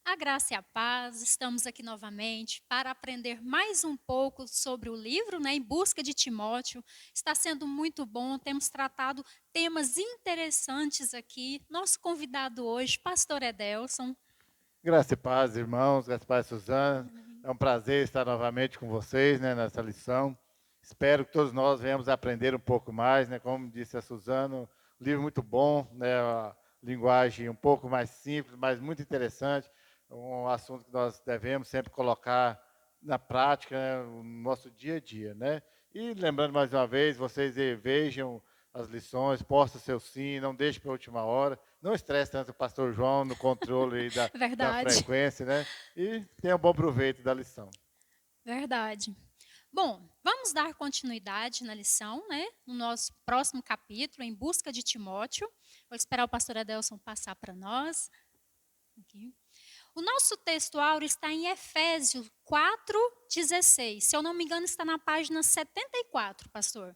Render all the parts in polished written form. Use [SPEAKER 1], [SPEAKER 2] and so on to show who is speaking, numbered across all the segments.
[SPEAKER 1] A graça e a paz, estamos aqui novamente para aprender mais um pouco sobre o livro, Em Busca de Timóteo. Está sendo muito bom, temos tratado temas interessantes aqui. Nosso convidado hoje, pastor Edelson.
[SPEAKER 2] Graça e paz, irmãos, graça e paz, Suzana. É um prazer estar novamente com vocês, nessa lição. Espero que todos nós venhamos aprender um pouco mais, como disse a Suzana, um livro muito bom, a linguagem um pouco mais simples, mas muito interessante, um assunto que nós devemos sempre colocar na prática, no nosso dia a dia, E lembrando mais uma vez, vocês vejam as lições, posta seu sim, não deixe para a última hora. Não estresse tanto o pastor João no controle aí da
[SPEAKER 1] Verdade,
[SPEAKER 2] frequência, E tenha um bom proveito da lição.
[SPEAKER 1] verdade. Bom, vamos dar continuidade na lição, No nosso próximo capítulo, Em Busca de Timóteo. Vou esperar o pastor Edelson passar para nós. Aqui. O nosso texto áureo está em Efésios 4:16. Se eu não me engano, está na página 74, pastor.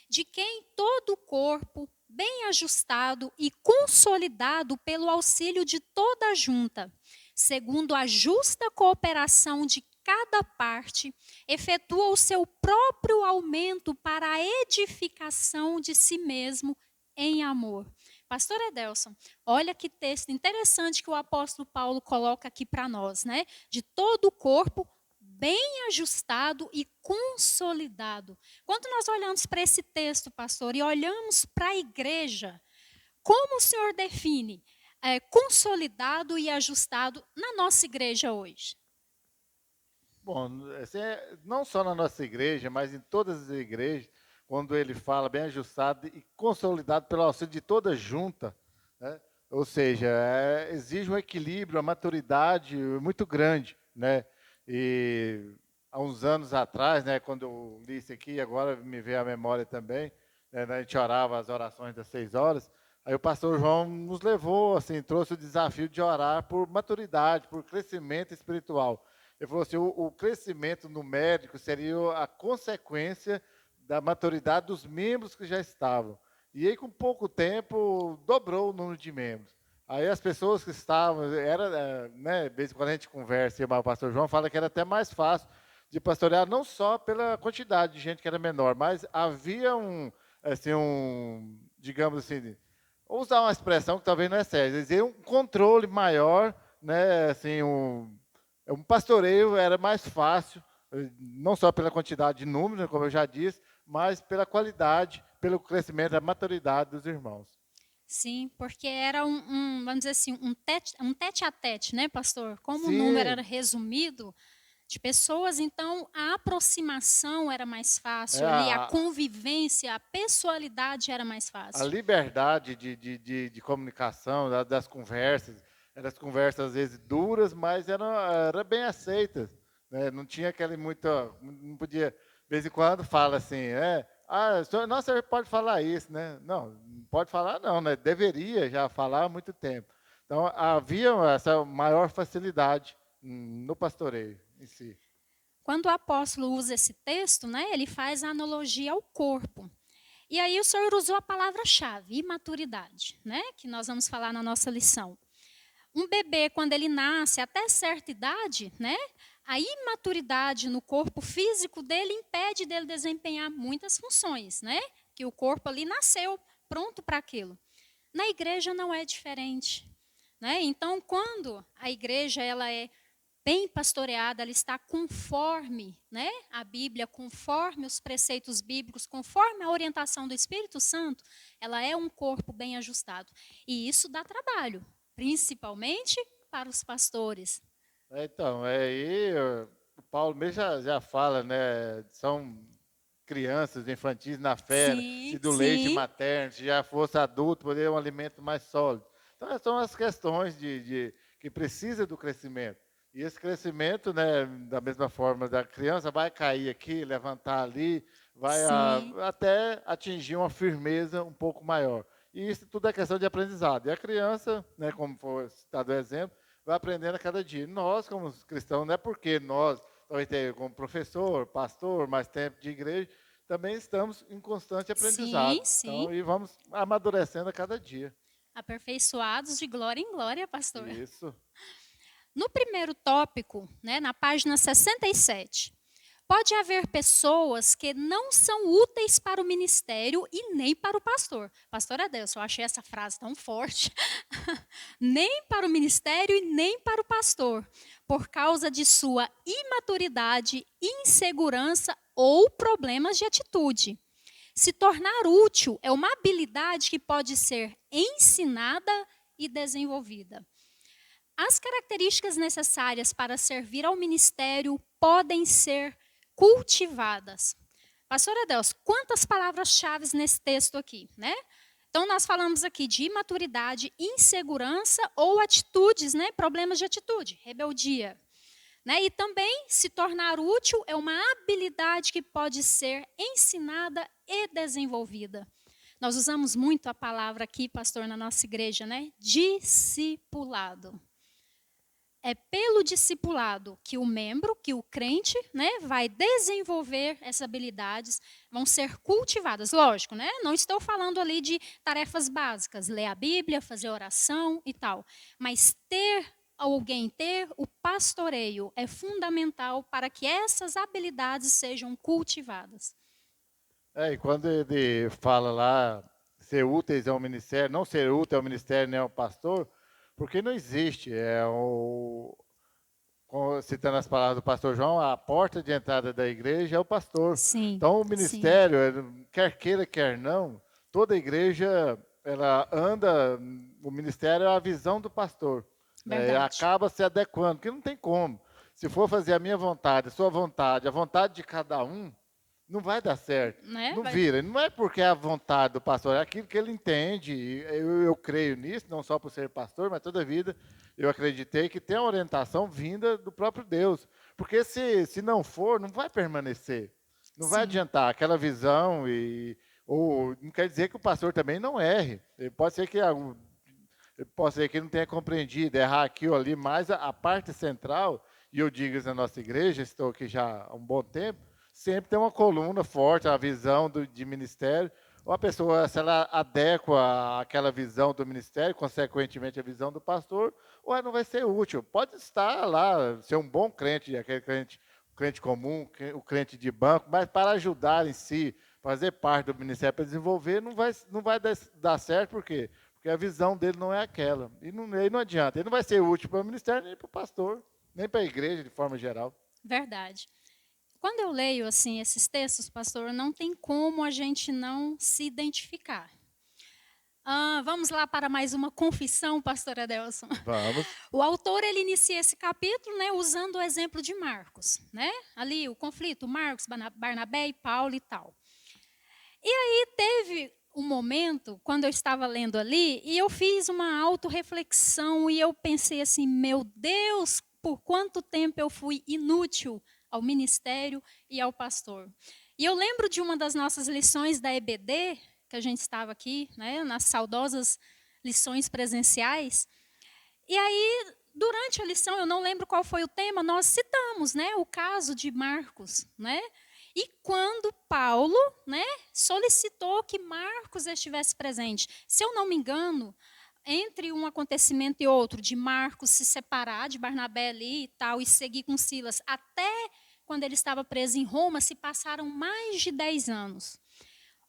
[SPEAKER 1] De quem todo o corpo, bem ajustado e consolidado pelo auxílio de toda a junta, segundo a justa cooperação de cada parte, efetua o seu próprio aumento para a edificação de si mesmo em amor. Pastor Edelson, olha que texto interessante que o apóstolo Paulo coloca aqui para nós, De todo o corpo bem ajustado e consolidado. Quando nós olhamos para esse texto, pastor, e olhamos para a igreja, como o senhor define consolidado e ajustado na nossa igreja hoje?
[SPEAKER 2] Bom, não só na nossa igreja, mas em todas as igrejas, quando ele fala bem ajustado e consolidado pelo auxílio de toda junta, né? Ou seja, exige um equilíbrio, uma maturidade muito grande, E há uns anos atrás, quando eu li isso aqui, agora me veio à memória também, a gente orava as orações das 6 horas, aí o pastor João nos levou, assim, trouxe o desafio de orar por maturidade, por crescimento espiritual. Ele falou assim, o crescimento numérico seria a consequência da maturidade dos membros que já estavam. E aí, com pouco tempo, dobrou o número de membros. Aí as pessoas que estavam, de vez em quando a gente conversa, e o pastor João fala que era até mais fácil de pastorear, não só pela quantidade de gente que era menor, mas havia digamos assim, vou usar uma expressão que talvez não é séria, dizer um controle maior, um pastoreio era mais fácil, não só pela quantidade de números, como eu já disse, mas pela qualidade, pelo crescimento da maturidade dos irmãos.
[SPEAKER 1] Sim, porque era vamos dizer assim, um tete a tete, pastor? Como o número era
[SPEAKER 2] Sim,
[SPEAKER 1] resumido de pessoas, então a aproximação era mais
[SPEAKER 2] é
[SPEAKER 1] fácil ali, a convivência, a pessoalidade era mais
[SPEAKER 2] a
[SPEAKER 1] fácil.
[SPEAKER 2] liberdade de comunicação, das conversas, eram as conversas às vezes duras, mas era bem aceitas. Não tinha aquele muito. Não podia. De vez em quando fala assim, nossa, você pode falar isso, né? Não pode falar, não, né? Deveria já falar há muito tempo. Então, havia essa maior facilidade no pastoreio em si.
[SPEAKER 1] Quando o apóstolo usa esse texto, ele faz a analogia ao corpo. E aí o senhor usou a palavra-chave, imaturidade, que nós vamos falar na nossa lição. Um bebê, quando ele nasce até certa idade, a imaturidade no corpo físico dele impede dele desempenhar muitas funções, que o corpo ali nasceu pronto para aquilo. Na igreja não é diferente, Então, quando a igreja ela é bem pastoreada, ela está conforme, a Bíblia, conforme os preceitos bíblicos, conforme a orientação do Espírito Santo, ela é um corpo bem ajustado. E isso dá trabalho, principalmente para os pastores.
[SPEAKER 2] Então, aí o Paulo mesmo já fala, são crianças, infantis na fé, se
[SPEAKER 1] Sim,
[SPEAKER 2] do leite
[SPEAKER 1] sim,
[SPEAKER 2] materno, se já fosse adulto, poderia um alimento mais sólido. Então, essas são as questões que precisa do crescimento. E esse crescimento, da mesma forma da criança, vai cair aqui, levantar ali, vai
[SPEAKER 1] sim,
[SPEAKER 2] até atingir uma firmeza um pouco maior. E isso tudo é questão de aprendizado. E a criança, como foi citado o exemplo, vai aprendendo a cada dia. Nós, como cristãos, não é porque nós, talvez tenha como professor, pastor, mais tempo de igreja, também estamos em constante
[SPEAKER 1] sim,
[SPEAKER 2] aprendizado.
[SPEAKER 1] sim.
[SPEAKER 2] Então, e vamos amadurecendo a cada dia.
[SPEAKER 1] Aperfeiçoados de glória em glória, pastor.
[SPEAKER 2] Isso.
[SPEAKER 1] No primeiro tópico, né, na página 67, pode haver pessoas que não são úteis para o ministério e nem para o pastor. Pastor Adelson, eu achei essa frase tão forte. Nem para o ministério e nem para o pastor, por causa de sua imaturidade, insegurança ou problemas de atitude. Se tornar útil é uma habilidade que pode ser ensinada e desenvolvida. As características necessárias para servir ao ministério podem ser cultivadas. Pastor Adelson, quantas palavras-chave nesse texto aqui, né? Então, nós falamos aqui de imaturidade, insegurança ou atitudes, né? Problemas de atitude, rebeldia. Né? E também se tornar útil é uma habilidade que pode ser ensinada e desenvolvida. Nós usamos muito a palavra aqui, pastor, na nossa igreja, né? Discipulado. É pelo discipulado que o membro, que o crente, né, vai desenvolver essas habilidades, vão ser cultivadas. Lógico, né? Não estou falando ali de tarefas básicas, ler a Bíblia, fazer oração e tal. Mas ter o pastoreio é fundamental para que essas habilidades sejam cultivadas.
[SPEAKER 2] E quando ele fala lá, ser úteis ao ministério, não ser útil ao ministério nem ao pastor, porque não existe. Citando as palavras do pastor João, a porta de entrada da igreja é o pastor.
[SPEAKER 1] Sim,
[SPEAKER 2] Então, o
[SPEAKER 1] sim.
[SPEAKER 2] ministério, quer queira, quer não, toda igreja, ela anda, o ministério é a visão do pastor.
[SPEAKER 1] Verdade.
[SPEAKER 2] Acaba se adequando, porque não tem como. Se for fazer a minha vontade, a sua vontade, a vontade de cada um, não vai dar certo.
[SPEAKER 1] Né?
[SPEAKER 2] Não vira. Não é porque é a vontade do pastor, é aquilo que ele entende. Eu creio nisso, não só por ser pastor, mas toda a vida eu acreditei que tem a orientação vinda do próprio Deus. Porque se não for, não vai permanecer. Não vai
[SPEAKER 1] Sim.
[SPEAKER 2] adiantar aquela visão ou não quer dizer que o pastor também não erre. Pode ser que ele não tenha compreendido, errar aqui ou ali, mas a parte central, e eu digo isso na nossa igreja, estou aqui já há um bom tempo, sempre tem uma coluna forte, a visão de ministério, ou a pessoa, se ela adequa àquela visão do ministério, consequentemente a visão do pastor, ou ela não vai ser útil. Pode estar lá, ser um bom crente, aquele crente comum, o crente de banco, mas para ajudar em si, fazer parte do ministério para desenvolver, não vai dar certo, por quê? Porque a visão dele não é aquela. E não adianta. Ele não vai ser útil para o ministério, nem para o pastor, nem para a igreja, de forma geral.
[SPEAKER 1] Verdade. Quando eu leio assim esses textos, pastor, não tem como a gente não se identificar. Vamos lá para mais uma confissão, pastor Adelson.
[SPEAKER 2] Vamos.
[SPEAKER 1] O autor ele inicia esse capítulo, né, usando o exemplo de Marcos, né? Ali o conflito, Marcos, Barnabé e Paulo e tal. E aí teve um momento, quando eu estava lendo ali, e eu fiz uma autorreflexão e eu pensei assim, meu Deus, por quanto tempo eu fui inútil ao ministério e ao pastor. E eu lembro de uma das nossas lições da EBD, que a gente estava aqui, né, nas saudosas lições presenciais. E aí, durante a lição, eu não lembro qual foi o tema, nós citamos, né, o caso de Marcos, né? E quando Paulo, né, solicitou que Marcos estivesse presente, se eu não me engano, entre um acontecimento e outro, de Marcos se separar de Barnabé ali e tal, e seguir com Silas, até quando ele estava preso em Roma, se passaram mais de 10 anos.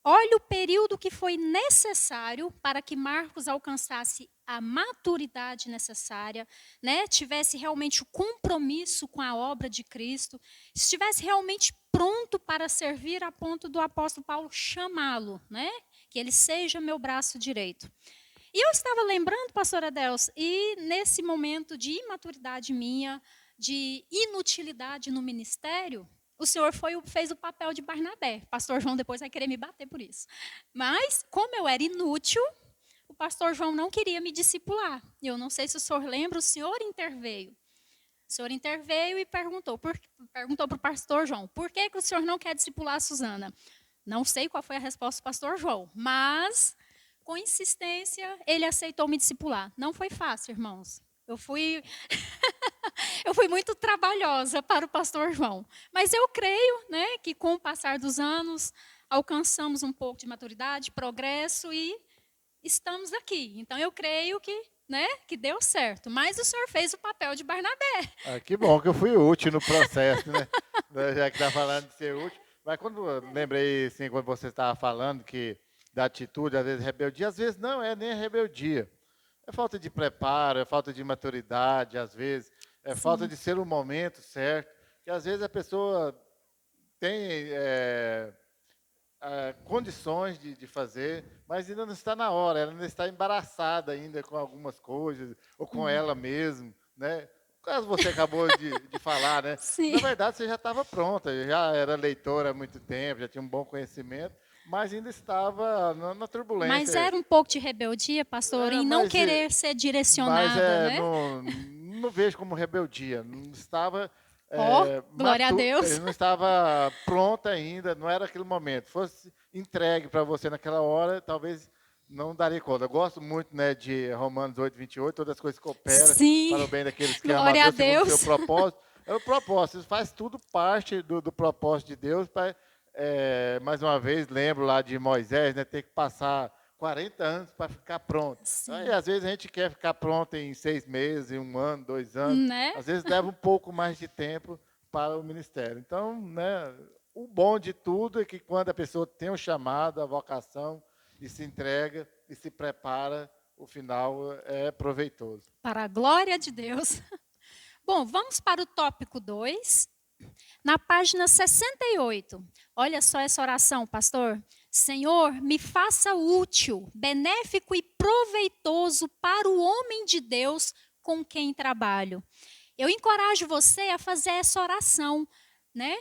[SPEAKER 1] Olha o período que foi necessário para que Marcos alcançasse a maturidade necessária, né? Tivesse realmente o compromisso com a obra de Cristo, estivesse realmente pronto para servir a ponto do apóstolo Paulo chamá-lo, né? Que ele seja meu braço direito. E eu estava lembrando, pastora Adelson, e nesse momento de imaturidade minha, de inutilidade no ministério, o senhor fez o papel de Barnabé. Pastor João depois vai querer me bater por isso. Mas, como eu era inútil, o pastor João não queria me discipular. Eu não sei se o senhor lembra, o senhor interveio. O senhor interveio e perguntou para o pastor João, por que o senhor não quer discipular a Suzana? Não sei qual foi a resposta do pastor João, mas, com insistência, ele aceitou me discipular. Não foi fácil, irmãos. Eu fui muito trabalhosa para o pastor João. Mas eu creio, né, que com o passar dos anos, alcançamos um pouco de maturidade, progresso e estamos aqui. Então, eu creio que né, que deu certo, mas o senhor fez o papel de Barnabé.
[SPEAKER 2] Ah, que bom que eu fui útil no processo, né? Já que está falando de ser útil. Mas quando eu lembrei, assim, quando você estava falando que da atitude, às vezes rebeldia, às vezes não é nem rebeldia. É falta de preparo, é falta de maturidade, às vezes, é falta
[SPEAKER 1] Sim,
[SPEAKER 2] de ser o momento certo. Que às vezes a pessoa tem condições de fazer, mas ainda não está na hora, ela ainda está embaraçada ainda com algumas coisas, ou com ela mesma, né? Caso você acabou de falar, né? Na
[SPEAKER 1] sim.
[SPEAKER 2] verdade, você já estava pronta, já era leitora há muito tempo, já tinha um bom conhecimento, mas ainda estava na
[SPEAKER 1] Mas
[SPEAKER 2] turbulência.
[SPEAKER 1] era um pouco de rebeldia, pastor,
[SPEAKER 2] É,
[SPEAKER 1] em não querer ser direcionada, né?
[SPEAKER 2] não vejo como rebeldia. Não estava
[SPEAKER 1] Ó, glória a Deus.
[SPEAKER 2] não estava pronta ainda, não era aquele momento. Fosse entregue para você naquela hora, talvez não daria conta. Eu gosto muito, né, de Romanos 8:28, todas as coisas cooperam
[SPEAKER 1] Sim,
[SPEAKER 2] para o bem daqueles que amam a
[SPEAKER 1] glória a
[SPEAKER 2] Deus segundo o seu
[SPEAKER 1] Deus.
[SPEAKER 2] propósito. É o propósito, isso faz tudo parte do propósito de Deus. Mais uma vez, lembro lá de Moisés, né, ter que passar 40 anos para ficar pronto. Aí,
[SPEAKER 1] Sim,
[SPEAKER 2] às vezes a gente quer ficar pronto em 6 meses, em um ano, 2 anos.
[SPEAKER 1] né?
[SPEAKER 2] Às vezes leva um pouco mais de tempo para o ministério. Então, né, o bom de tudo é que quando a pessoa tem o chamado, a vocação, e se entrega e se prepara, o final é proveitoso.
[SPEAKER 1] Para a glória de Deus. Bom, vamos para o tópico 2. Na página 68. Olha só essa oração, pastor. Senhor, me faça útil, benéfico e proveitoso para o homem de Deus com quem trabalho. Eu encorajo você a fazer essa oração, né?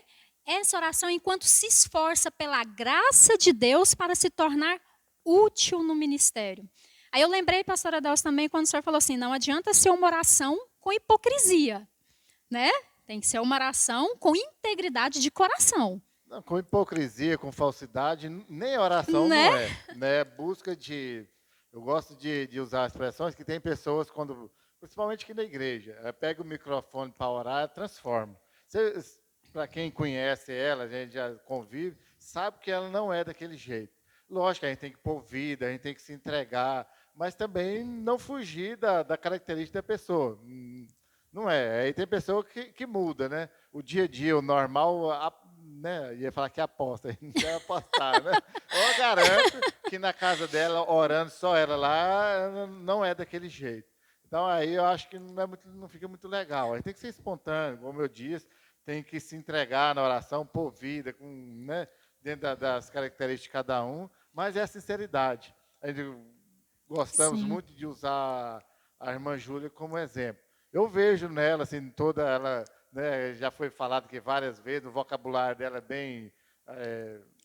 [SPEAKER 1] Essa oração enquanto se esforça pela graça de Deus para se tornar útil no ministério. Aí eu lembrei, pastora Adelso, também quando o senhor falou assim, não adianta ser uma oração com hipocrisia, né? Tem que ser uma oração com integridade de coração,
[SPEAKER 2] Não, com hipocrisia, com falsidade, nem oração
[SPEAKER 1] né?
[SPEAKER 2] não é. Né? Busca de. Eu gosto de usar expressões que tem pessoas, quando, principalmente aqui na igreja, pega o microfone para orar, transforma. Para quem conhece ela, a gente já convive, sabe que ela não é daquele jeito. Lógico, a gente tem que pôr vida, a gente tem que se entregar, mas também não fugir da característica da pessoa. Não é. Aí tem pessoa que muda, né? O dia a dia, o normal, né? Ia falar que aposta, não quer apostar, né? Eu garanto que na casa dela, orando só ela lá, não é daquele jeito. Então aí eu acho que não fica muito legal. Aí tem que ser espontâneo, como eu disse, tem que se entregar na oração, pôr vida, né? Dentro das características de cada um, mas é a sinceridade. A gente gostamos
[SPEAKER 1] Sim,
[SPEAKER 2] muito de usar a irmã Júlia como exemplo. Eu vejo nela, assim, toda ela, né, já foi falado que várias vezes, o vocabulário dela é bem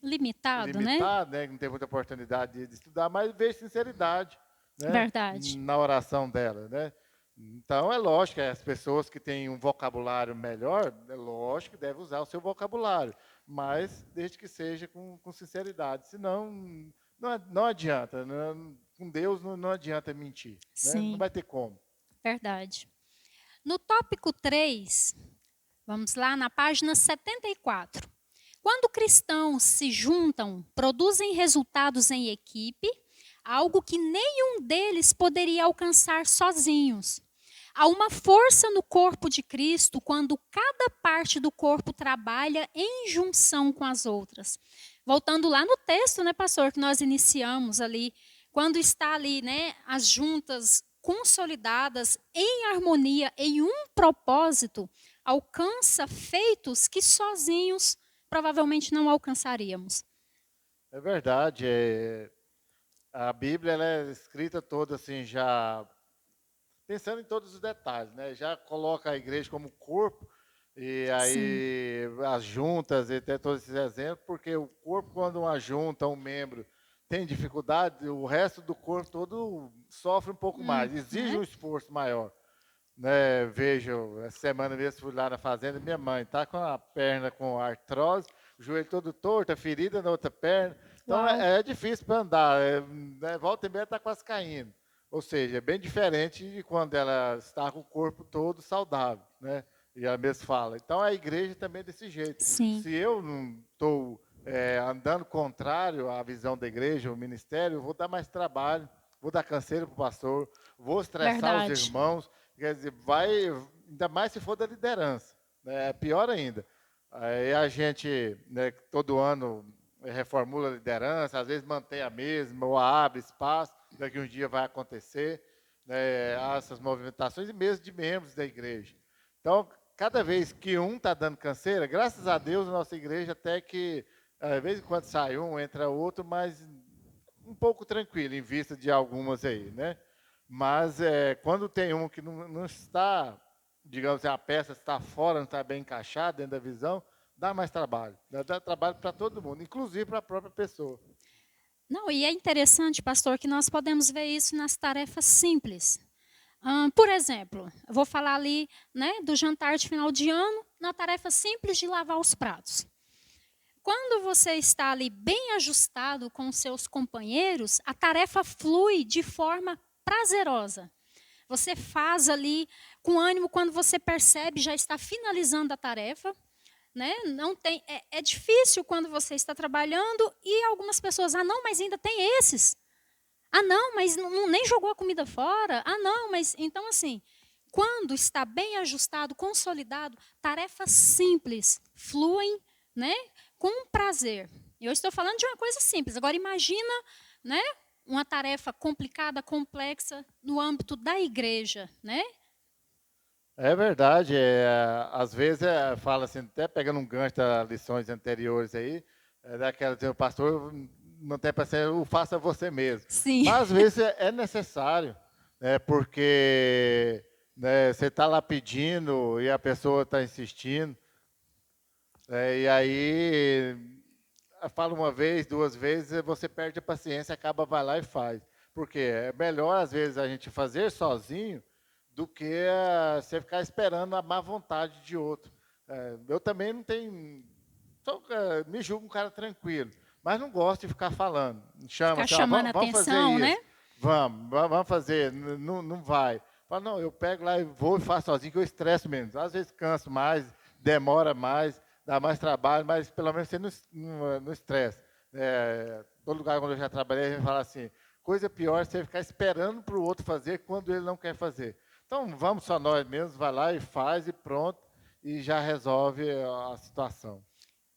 [SPEAKER 1] limitado, né?
[SPEAKER 2] limitado, né, não tem muita oportunidade de estudar, mas vejo sinceridade, né,
[SPEAKER 1] Verdade.
[SPEAKER 2] na oração dela, né. Então, é lógico que as pessoas que têm um vocabulário melhor, é lógico que devem usar o seu vocabulário, mas desde que seja com sinceridade, senão não adianta, com Deus não adianta mentir, né, não
[SPEAKER 1] Sim,
[SPEAKER 2] vai ter como.
[SPEAKER 1] verdade. No tópico 3, vamos lá na página 74. Quando cristãos se juntam, produzem resultados em equipe, algo que nenhum deles poderia alcançar sozinhos. Há uma força no corpo de Cristo quando cada parte do corpo trabalha em junção com as outras. Voltando lá no texto, né, pastor, que nós iniciamos ali, quando está ali, né, as juntas consolidadas em harmonia, em um propósito, alcança feitos que sozinhos provavelmente não alcançaríamos.
[SPEAKER 2] É verdade. A Bíblia ela é escrita toda assim, já pensando em todos os detalhes, né? Já coloca a igreja como corpo, e
[SPEAKER 1] Sim.
[SPEAKER 2] aí as juntas, e até todos esses exemplos, porque o corpo, quando uma junta, um membro, tem dificuldade, o resto do corpo todo sofre um pouco mais, exige
[SPEAKER 1] Né?
[SPEAKER 2] um esforço maior. Né? Vejo, essa semana mesmo fui lá na fazenda, minha mãe está com a perna com artrose, o joelho todo torto, a ferida na outra perna. Então
[SPEAKER 1] Uau.
[SPEAKER 2] é difícil para andar, né? Volta e meia está quase caindo. Ou seja, é bem diferente de quando ela está com o corpo todo saudável, né? E ela mesmo fala. Então a igreja também é desse jeito.
[SPEAKER 1] Sim.
[SPEAKER 2] Se eu não estou andando contrário à visão da igreja, o ministério, eu vou dar mais trabalho, vou dar canseira para o pastor, vou estressar os
[SPEAKER 1] Verdade.
[SPEAKER 2] irmãos. Quer dizer, vai, ainda mais se for da liderança, né? É pior ainda. Aí a gente, né, todo ano reformula a liderança, às vezes mantém a mesma, ou abre espaço, daqui um dia vai acontecer, né, essas movimentações, e mesmo de membros da igreja. Então, cada vez que um está dando canseira, graças a Deus, a nossa igreja até que, de vez em quando sai um, entra outro, mas um pouco tranquilo, em vista de algumas aí, né? Mas quando tem um que não está, digamos assim, a peça está fora, não está bem encaixada dentro da visão, dá mais trabalho. Dá trabalho para todo mundo, inclusive para a própria pessoa.
[SPEAKER 1] Não, e é interessante, pastor, que nós podemos ver isso nas tarefas simples. Por exemplo, eu vou falar ali, né, do jantar de final de ano, na tarefa simples de lavar os pratos. Quando você está ali bem ajustado com os seus companheiros, a tarefa flui de forma prazerosa. Você faz ali com ânimo quando você percebe já está finalizando a tarefa, né? Não tem, é difícil quando você está trabalhando e algumas pessoas, não, mas ainda tem esses. Não, mas nem jogou a comida fora. Não, mas então assim, quando está bem ajustado, consolidado, tarefas simples fluem, né, com prazer. Eu estou falando de uma coisa simples. Agora imagina, né, uma tarefa complicada, complexa no âmbito da igreja, né?
[SPEAKER 2] É verdade, às vezes fala assim, até pegando um gancho das lições anteriores aí, daquela o pastor não tem para ser o faça você mesmo.
[SPEAKER 1] Sim.
[SPEAKER 2] Mas às vezes é necessário, né, porque né, você está lá pedindo e a pessoa está insistindo, e aí fala uma vez, duas vezes, você perde a paciência, acaba, vai lá e faz. Porque é melhor, às vezes, a gente fazer sozinho do que você ficar esperando a má vontade de outro. Eu também não tenho. Me julgo um cara tranquilo, mas não gosto de ficar falando. Chama
[SPEAKER 1] Ficar
[SPEAKER 2] assim,
[SPEAKER 1] chamando
[SPEAKER 2] vamos fazer
[SPEAKER 1] atenção, né?
[SPEAKER 2] isso. Vamos fazer. Não vai. Fala, não, eu pego lá e vou e faço sozinho, que eu estresso menos. Às vezes canso mais, demora mais, dá mais trabalho, mas pelo menos você não estressa. Todo lugar onde eu já trabalhei, a gente fala assim, coisa pior é você ficar esperando para o outro fazer quando ele não quer fazer. Então, vamos só nós mesmos, vai lá e faz e pronto, e já resolve a situação.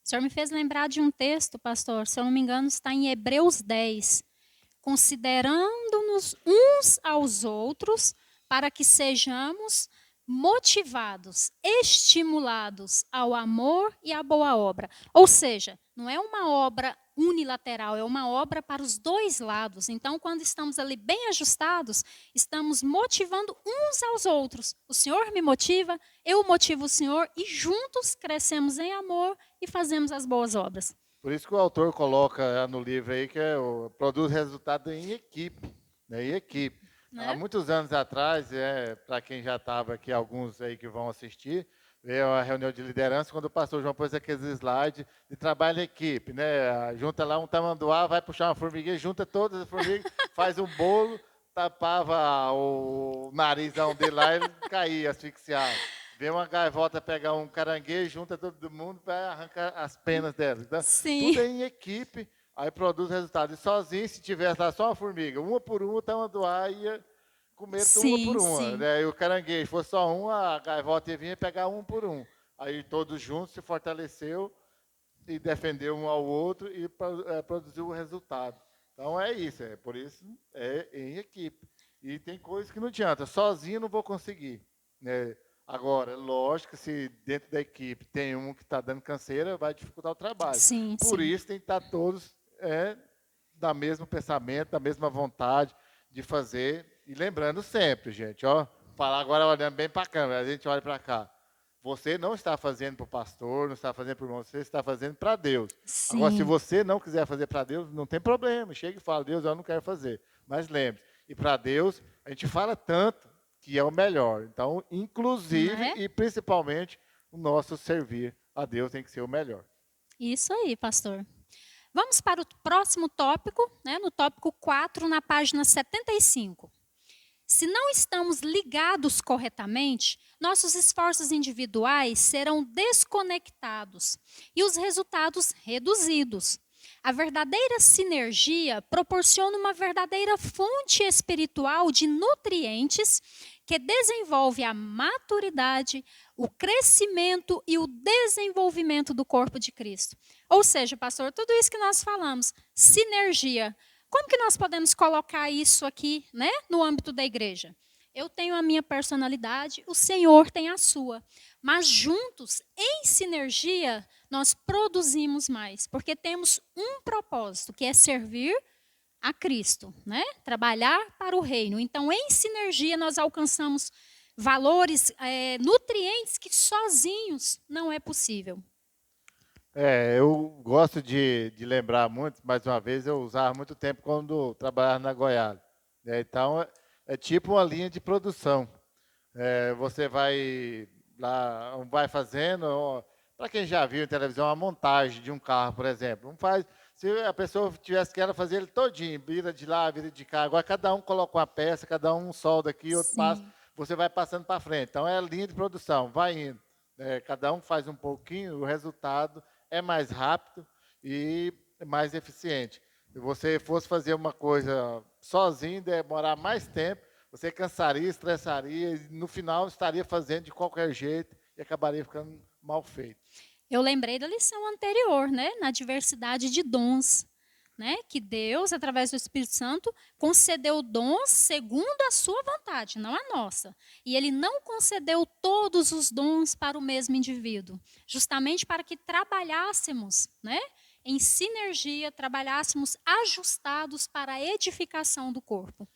[SPEAKER 1] O senhor me fez lembrar de um texto, pastor, se eu não me engano, está em Hebreus 10. Considerando-nos uns aos outros, para que sejamos motivados, estimulados ao amor e à boa obra. Ou seja, não é uma obra unilateral, é uma obra para os dois lados. Então, quando estamos ali bem ajustados, estamos motivando uns aos outros. O Senhor me motiva, eu motivo o Senhor e juntos crescemos em amor e fazemos as boas obras.
[SPEAKER 2] Por isso que o autor coloca no livro aí que produz resultado em equipe, né? Em equipe. Há
[SPEAKER 1] Né?
[SPEAKER 2] muitos anos atrás, para quem já estava aqui, alguns aí que vão assistir, veio a reunião de liderança, quando o pastor João pôs aqueles slides de trabalho em equipe, né? Junta lá um tamanduá, vai puxar uma formiguinha, junta todas as formigas, faz um bolo, tapava o narizão dele lá e ele caía asfixiado. Vem uma gaivota pegar um caranguejo, junta todo mundo para arrancar as penas dela. Então, tudo
[SPEAKER 1] Sim.
[SPEAKER 2] é em equipe, aí produz resultado. E sozinho, se tivesse lá só uma formiga, uma por uma, o tamanduá ia comer uma por
[SPEAKER 1] Sim,
[SPEAKER 2] uma.
[SPEAKER 1] sim.
[SPEAKER 2] Né? E o caranguejo fosse só um, a gaivota ia vir pegar um por um. Aí todos juntos se fortaleceu e defendeu um ao outro e produziu o resultado. Então é isso, por isso é em equipe. E tem coisas que não adianta, sozinho não vou conseguir. Né? Agora, lógico, se dentro da equipe tem um que está dando canseira, vai dificultar o trabalho.
[SPEAKER 1] Sim,
[SPEAKER 2] Por
[SPEAKER 1] sim.
[SPEAKER 2] isso tem que estar todos da mesmo pensamento, da mesma vontade de fazer. E lembrando sempre, gente, falar agora olhando bem para a câmera, a gente olha para cá. Você não está fazendo para o pastor, não está fazendo para o irmão, você está fazendo para Deus. Agora, se
[SPEAKER 1] Sim.
[SPEAKER 2] você não quiser fazer para Deus, não tem problema. Chega e fala, Deus, eu não quero fazer. Mas lembre-se, e para Deus, a gente fala tanto que é o melhor. Então, inclusive
[SPEAKER 1] Né?
[SPEAKER 2] e principalmente, o nosso servir a Deus tem que ser o melhor.
[SPEAKER 1] Isso aí, pastor. Vamos para o próximo tópico, né, no tópico 4, na página 75. Se não estamos ligados corretamente, nossos esforços individuais serão desconectados e os resultados reduzidos. A verdadeira sinergia proporciona uma verdadeira fonte espiritual de nutrientes que desenvolve a maturidade, o crescimento e o desenvolvimento do corpo de Cristo. Ou seja, pastor, tudo isso que nós falamos, sinergia. Como que nós podemos colocar isso aqui, né, no âmbito da igreja? Eu tenho a minha personalidade, o Senhor tem a sua. Mas juntos, em sinergia, nós produzimos mais, porque temos um propósito, que é servir a Cristo, né? Trabalhar para o reino. Então, em sinergia, nós alcançamos valores, nutrientes que sozinhos não é possível.
[SPEAKER 2] Eu gosto de lembrar muito, mais uma vez, eu usava muito tempo quando trabalhava na Goiás. Né? Então, é tipo uma linha de produção. Você vai lá, vai fazendo, para quem já viu em televisão, uma montagem de um carro, por exemplo. Não faz, se a pessoa tivesse que ela fazer ele todinho, vira de lá, vira de cá. Agora cada um coloca uma peça, cada um solda aqui, outro passa,
[SPEAKER 1] Sim.
[SPEAKER 2] você vai passando para frente. Então é a linha de produção, vai indo. Cada um faz um pouquinho, o resultado é mais rápido e mais eficiente. Se você fosse fazer uma coisa sozinho, demorar mais tempo, você cansaria, estressaria e no final estaria fazendo de qualquer jeito e acabaria ficando mal feito.
[SPEAKER 1] Eu lembrei da lição anterior, né? Na diversidade de dons, né? Que Deus, através do Espírito Santo, concedeu dons segundo a sua vontade, não a nossa. E Ele não concedeu todos os dons para o mesmo indivíduo, justamente para que trabalhássemos, né? Em sinergia, trabalhássemos ajustados para a edificação do corpo.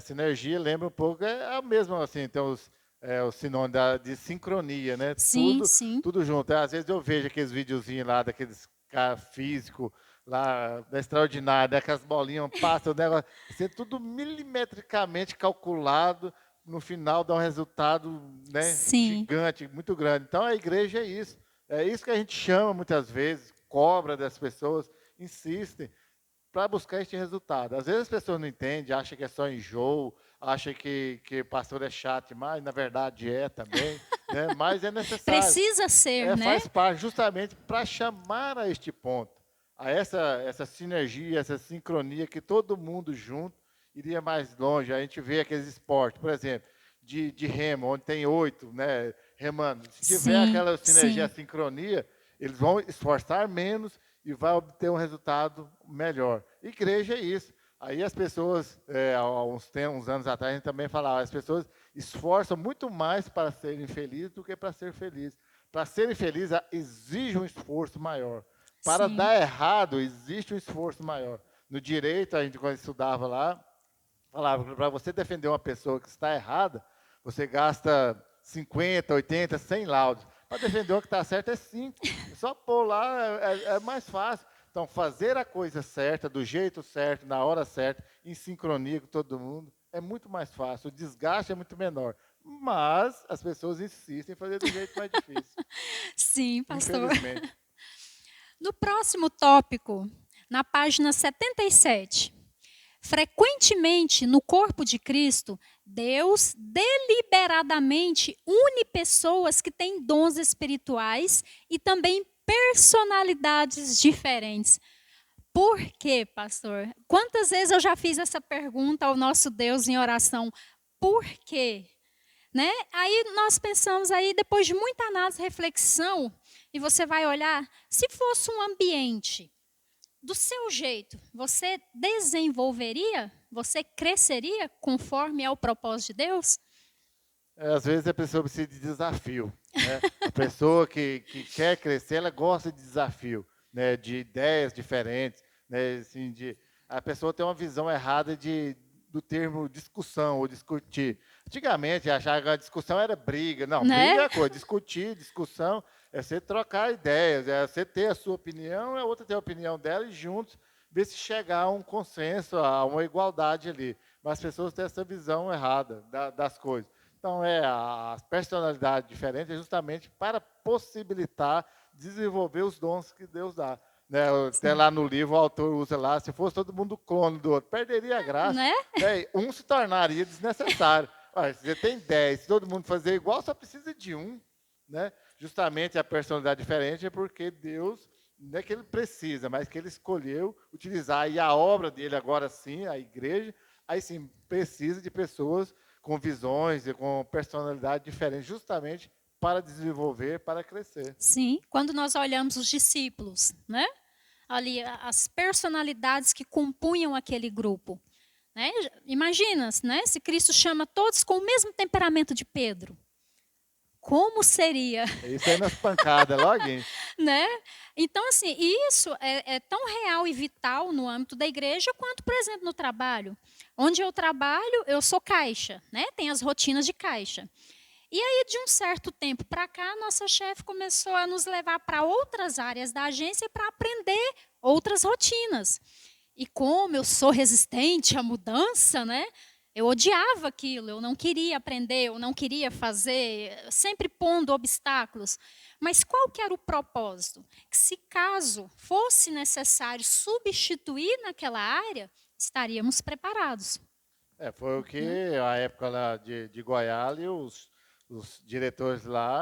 [SPEAKER 2] Sinergia lembra um pouco, é a mesma, assim, tem o sinônimo de sincronia, né?
[SPEAKER 1] Sim, sim.
[SPEAKER 2] Tudo junto. Às vezes eu vejo aqueles videozinhos lá daqueles caras físicos, lá da Extraordinária, né? Aquelas bolinhas passam, o negócio, assim, tudo milimetricamente calculado, no final dá um resultado, né,
[SPEAKER 1] Sim.
[SPEAKER 2] gigante, muito grande. Então a igreja é isso que a gente chama muitas vezes, cobra das pessoas, insistem para buscar este resultado. Às vezes as pessoas não entendem, acham que é só enjoo, acham que pastor é chato demais, na verdade é também, né? Mas é necessário.
[SPEAKER 1] Precisa ser, né?
[SPEAKER 2] Faz parte justamente para chamar a este ponto, a essa sinergia, essa sincronia, que todo mundo junto iria mais longe. A gente vê aqueles esportes, por exemplo, de remo, onde tem 8, né, remando. Se tiver
[SPEAKER 1] Sim,
[SPEAKER 2] aquela sinergia,
[SPEAKER 1] sim.
[SPEAKER 2] sincronia, eles vão esforçar menos e vai obter um resultado melhor. Igreja é isso. Aí as pessoas, há uns anos atrás, a gente também falava, as pessoas esforçam muito mais para serem felizes do que para ser felizes. Para serem felizes, exige um esforço maior. Para
[SPEAKER 1] Sim.
[SPEAKER 2] dar errado, existe um esforço maior. No direito, a gente, quando estudava lá, falava que para você defender uma pessoa que está errada, você gasta 50, 80, 100 laudos. Para defender o que está certo é 5. Só pôr lá é mais fácil. Então, fazer a coisa certa, do jeito certo, na hora certa, em sincronia com todo mundo, é muito mais fácil. O desgaste é muito menor. Mas as pessoas insistem em fazer do jeito mais difícil.
[SPEAKER 1] Sim, pastor.
[SPEAKER 2] Infelizmente.
[SPEAKER 1] No próximo tópico, na página 77. Frequentemente, no corpo de Cristo, Deus deliberadamente une pessoas que têm dons espirituais e também personalidades diferentes. Por quê, pastor? Quantas vezes eu já fiz essa pergunta ao nosso Deus em oração? Por quê? Né? Aí nós pensamos aí, depois de muita análise e reflexão, e você vai olhar, se fosse um ambiente do seu jeito, você desenvolveria? Você cresceria conforme é o propósito de Deus?
[SPEAKER 2] Às vezes a pessoa precisa de desafio. Né? A pessoa que quer crescer, ela gosta de desafio, né? De ideias diferentes. Né? Assim, a pessoa tem uma visão errada do termo discussão ou discutir. Antigamente, achava que a discussão era briga. Não, briga
[SPEAKER 1] Né?
[SPEAKER 2] é coisa. Discutir, discussão, é você trocar ideias, é você ter a sua opinião, a outra ter a opinião dela e juntos ver se chegar a um consenso, a uma igualdade ali. Mas as pessoas têm essa visão errada das coisas. Então, a personalidade diferente é justamente para possibilitar desenvolver os dons que Deus dá. Né? Até
[SPEAKER 1] Sim.
[SPEAKER 2] lá no livro, o autor usa lá, se fosse todo mundo clone do outro, perderia a graça.
[SPEAKER 1] Né?
[SPEAKER 2] Né? Um se tornaria desnecessário. Olha, se você tem 10, se todo mundo fazer igual, só precisa de um. Né? Justamente a personalidade diferente é porque Deus não é que ele precisa, mas que ele escolheu utilizar. E a obra dele agora sim, a igreja, aí sim precisa de pessoas com visões e com personalidade diferente, justamente para desenvolver, para crescer.
[SPEAKER 1] Sim, quando nós olhamos os discípulos, né? Ali as personalidades que compunham aquele grupo, né? Imagina, né? Se Cristo chama todos com o mesmo temperamento de Pedro, como seria,
[SPEAKER 2] Isso aí nas pancadas, logo.
[SPEAKER 1] né? Então, assim, isso é tão real e vital no âmbito da igreja quanto, por exemplo, no trabalho. Onde eu trabalho, eu sou caixa, né? Tem as rotinas de caixa. E aí, de um certo tempo para cá, nossa chefe começou a nos levar para outras áreas da agência para aprender outras rotinas. E como eu sou resistente à mudança, né? Eu odiava aquilo, eu não queria aprender, eu não queria fazer, sempre pondo obstáculos. Mas qual que era o propósito? Que se caso fosse necessário substituir naquela área, estaríamos preparados.
[SPEAKER 2] Foi o que
[SPEAKER 1] Né?
[SPEAKER 2] a época lá de Goiás, os diretores lá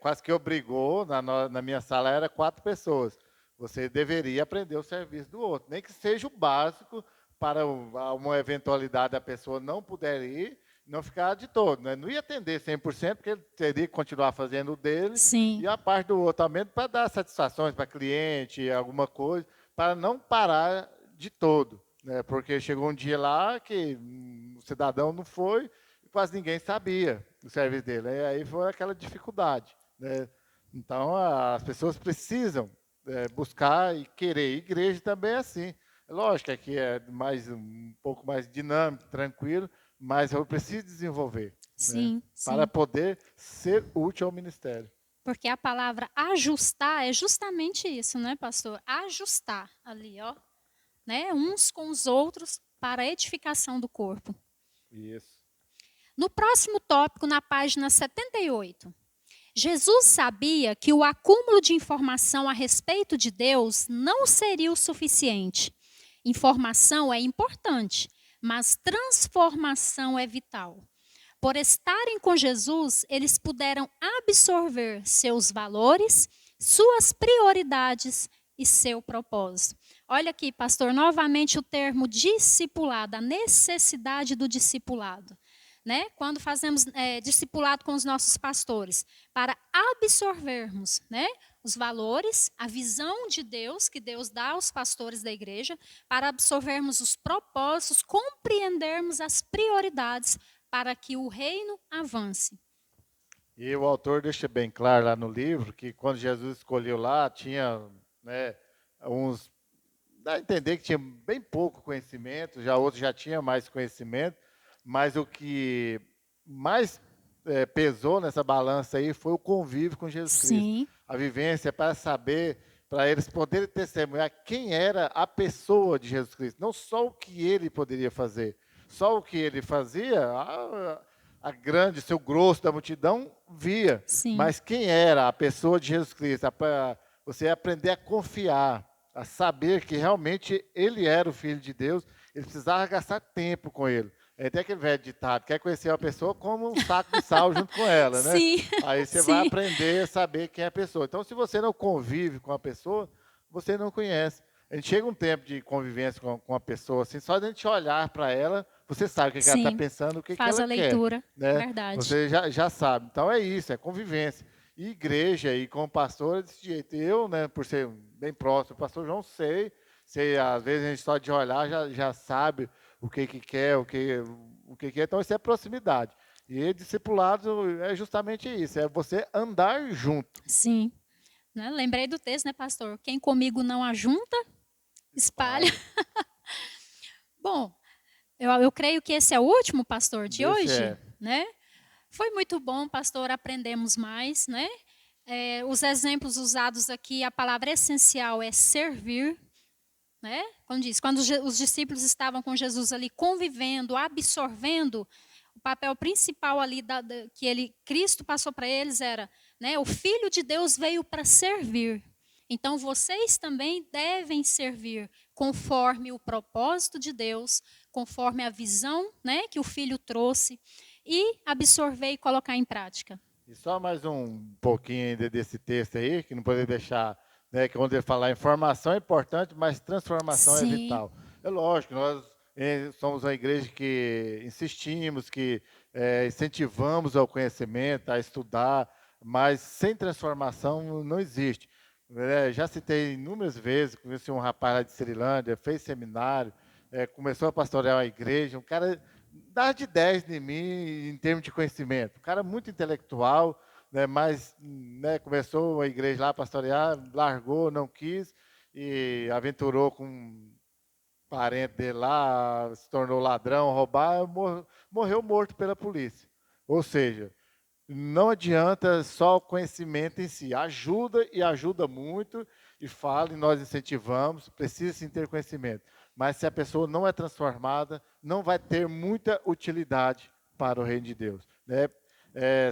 [SPEAKER 2] quase que obrigou, na minha sala era 4 pessoas. Você deveria aprender o serviço do outro, nem que seja o básico para uma eventualidade da pessoa não puder ir, não ficar de todo. Né? Não ia atender 100%, porque ele teria que continuar fazendo o dele,
[SPEAKER 1] Sim,
[SPEAKER 2] e a parte do outro também para dar satisfações para cliente, alguma coisa, para não parar de todo. Né? Porque chegou um dia lá que o cidadão não foi, e quase ninguém sabia do serviço dele. E aí foi aquela dificuldade. Né? Então, as pessoas precisam buscar e querer. Igreja também é assim. Lógico que aqui é um pouco mais dinâmico, tranquilo, mas eu preciso desenvolver, né?
[SPEAKER 1] sim,
[SPEAKER 2] Para
[SPEAKER 1] sim.
[SPEAKER 2] poder ser útil ao ministério.
[SPEAKER 1] Porque a palavra ajustar é justamente isso, né, pastor? Ajustar ali, ó, né, uns com os outros para a edificação do corpo.
[SPEAKER 2] Isso.
[SPEAKER 1] No próximo tópico, na página 78, Jesus sabia que o acúmulo de informação a respeito de Deus não seria o suficiente. Informação é importante, mas transformação é vital. Por estarem com Jesus, eles puderam absorver seus valores, suas prioridades e seu propósito. Olha aqui, pastor, novamente o termo discipulado, a necessidade do discipulado. Né? Quando fazemos discipulado com os nossos pastores, para absorvermos, né, os valores, a visão de Deus que Deus dá aos pastores da igreja, para absorvermos os propósitos, compreendermos as prioridades para que o reino avance.
[SPEAKER 2] E o autor deixa bem claro lá no livro que quando Jesus escolheu lá, tinha, né, uns. Dá a entender que tinha bem pouco conhecimento, já outros já tinham mais conhecimento, mas o que mais pesou nessa balança aí foi o convívio com Jesus Cristo.
[SPEAKER 1] Sim,
[SPEAKER 2] A vivência para saber, para eles poderem testemunhar quem era a pessoa de Jesus Cristo, não só o que ele poderia fazer. Só o que ele fazia, a grande, seu grosso da multidão via,
[SPEAKER 1] sim,
[SPEAKER 2] mas quem era a pessoa de Jesus Cristo? Você aprender a confiar, a saber que realmente ele era o Filho de Deus, ele precisava gastar tempo com ele. É até aquele velho ditado, quer conhecer uma pessoa como um saco de sal junto com ela, né?
[SPEAKER 1] sim,
[SPEAKER 2] Aí você vai
[SPEAKER 1] sim,
[SPEAKER 2] aprender a saber quem é a pessoa. Então, se você não convive com a pessoa, você não conhece. A gente chega um tempo de convivência com a pessoa, assim, só de a gente olhar para ela, você sabe o que ela está
[SPEAKER 1] sim.
[SPEAKER 2] pensando, o que
[SPEAKER 1] Faz
[SPEAKER 2] ela
[SPEAKER 1] a
[SPEAKER 2] quer,
[SPEAKER 1] leitura,
[SPEAKER 2] né?
[SPEAKER 1] verdade.
[SPEAKER 2] Você já sabe. Então é isso, é convivência. E igreja e com pastor é desse jeito. Eu, né, por ser bem próximo do pastor João, sei, às vezes a gente só de olhar já sabe o que quer, o que quer. Então isso é proximidade. E discipulado é justamente isso, é você andar junto.
[SPEAKER 1] Sim. Né? Lembrei do texto, né, pastor? Quem comigo não ajunta, espalha.
[SPEAKER 2] Espalha.
[SPEAKER 1] Bom, eu creio que esse é o último, pastor, de
[SPEAKER 2] Desse
[SPEAKER 1] hoje,
[SPEAKER 2] é.
[SPEAKER 1] né? Foi muito bom, pastor, aprendemos mais, né? Os exemplos usados aqui, a palavra essencial é servir, né? Quando os discípulos estavam com Jesus ali convivendo, absorvendo, o papel principal ali que Cristo passou para eles era, né? O Filho de Deus veio para servir. Então vocês também devem servir conforme o propósito de Deus, conforme a visão, né, que o Filho trouxe e absorver e colocar em prática.
[SPEAKER 2] E só mais um pouquinho ainda desse texto aí, que não poderia deixar né, que é onde ele fala, a informação é importante, mas transformação é
[SPEAKER 1] Sim,
[SPEAKER 2] vital. É lógico, nós somos uma igreja que insistimos, que incentivamos ao conhecimento, a estudar, mas sem transformação não existe. Já citei inúmeras vezes, conheci um rapaz lá de Ceilândia, fez seminário, começou a pastorear a igreja, um cara dá de 10 em mim em termos de conhecimento, um cara muito intelectual, né, mas né, começou a igreja lá a pastorear, largou, não quis, e aventurou com um parente dele lá, se tornou ladrão, roubar, morreu morto pela polícia. Ou seja, não adianta só o conhecimento em si, ajuda e ajuda muito, e fala, e nós incentivamos, precisa sim ter conhecimento. Mas se a pessoa não é transformada, não vai ter muita utilidade para o reino de Deus. Né?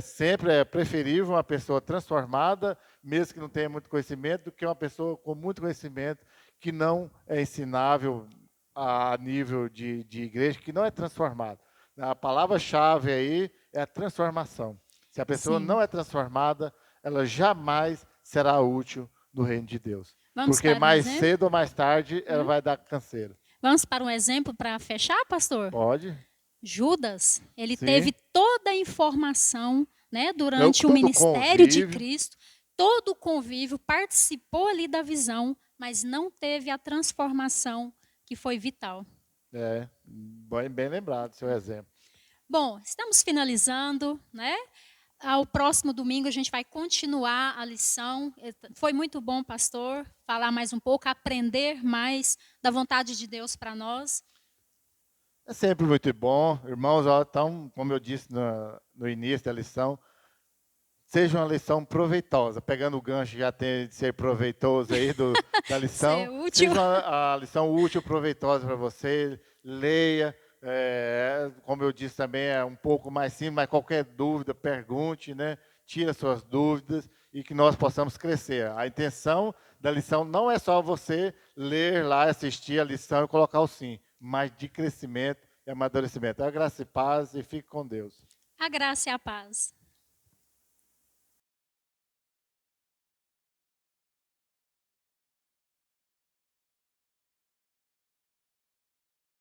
[SPEAKER 2] Sempre é preferível uma pessoa transformada, mesmo que não tenha muito conhecimento, do que uma pessoa com muito conhecimento que não é ensinável a nível de igreja, que não é transformada. A palavra-chave aí é a transformação. Se a pessoa
[SPEAKER 1] sim.
[SPEAKER 2] não é transformada, ela jamais será útil no reino de Deus.
[SPEAKER 1] Vamos
[SPEAKER 2] Porque
[SPEAKER 1] para um
[SPEAKER 2] mais
[SPEAKER 1] exemplo?
[SPEAKER 2] cedo ou mais tarde ela
[SPEAKER 1] Hã?
[SPEAKER 2] vai dar canseira.
[SPEAKER 1] Vamos para um exemplo para fechar, pastor?
[SPEAKER 2] Pode?
[SPEAKER 1] Judas, ele teve
[SPEAKER 2] Sim.
[SPEAKER 1] toda a informação, né, durante o
[SPEAKER 2] Todo
[SPEAKER 1] ministério de
[SPEAKER 2] convívio.
[SPEAKER 1] Cristo, todo o convívio, participou ali da visão, mas não teve a transformação que foi vital.
[SPEAKER 2] Bem lembrado, seu exemplo.
[SPEAKER 1] Bom, estamos finalizando, né? Ao próximo domingo a gente vai continuar a lição. Foi muito bom, pastor, falar mais um pouco, aprender mais da vontade de Deus para nós.
[SPEAKER 2] É sempre muito bom. Irmãos, ó, então, como eu disse no início da lição, seja uma lição proveitosa. Pegando o gancho já tem de ser proveitoso aí da
[SPEAKER 1] Ser
[SPEAKER 2] lição.
[SPEAKER 1] útil.
[SPEAKER 2] Seja a lição útil, proveitosa para você. Leia. Como eu disse também, é um pouco mais simples, mas qualquer dúvida, pergunte, né? Tira suas dúvidas e que nós possamos crescer. A intenção da lição não é só você ler lá, assistir a lição e colocar o sim, mas de crescimento e amadurecimento. A graça e paz e fique com Deus.
[SPEAKER 1] A graça e a paz.